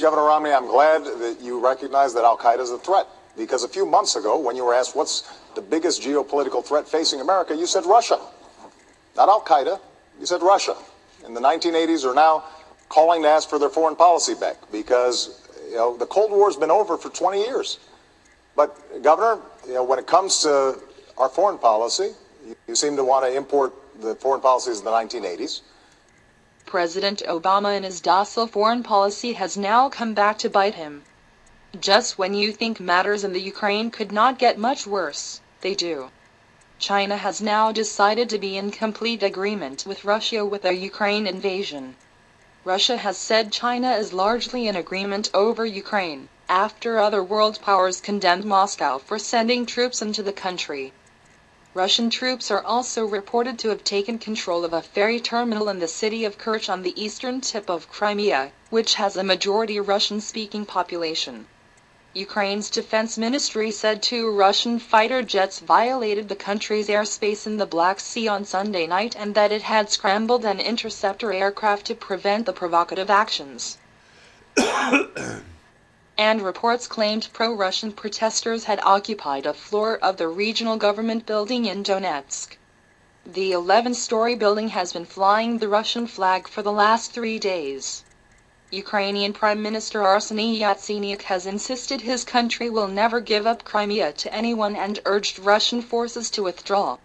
Governor Romney, I'm glad that you recognize that al-Qaeda is a threat, because a few months ago, when you were asked what's the biggest geopolitical threat facing America, you said Russia. Not al-Qaeda, you said Russia. In the 1980s are now calling to ask for their foreign policy back, because the Cold War has been over for 20 years. But, Governor, when it comes to our foreign policy, you seem to want to import the foreign policies of the 1980s. President Obama and his docile foreign policy has now come back to bite him. Just when you think matters in the Ukraine could not get much worse, they do. China has now decided to be in complete agreement with Russia with the Ukraine invasion. Russia has said China is largely in agreement over Ukraine, after other world powers condemned Moscow for sending troops into the country. Russian troops are also reported to have taken control of a ferry terminal in the city of Kerch on the eastern tip of Crimea, which has a majority Russian-speaking population. Ukraine's defense ministry said 2 Russian fighter jets violated the country's airspace in the Black Sea on Sunday night and that it had scrambled an interceptor aircraft to prevent the provocative actions. And reports claimed pro-Russian protesters had occupied a floor of the regional government building in Donetsk. The 11-story building has been flying the Russian flag for the last 3 days. Ukrainian Prime Minister Arseniy Yatsenyuk has insisted his country will never give up Crimea to anyone and urged Russian forces to withdraw.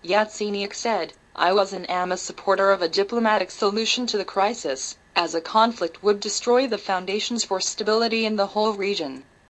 Yatsenyuk said, "I am a supporter of a diplomatic solution to the crisis, as a conflict would destroy the foundations for stability in the whole region."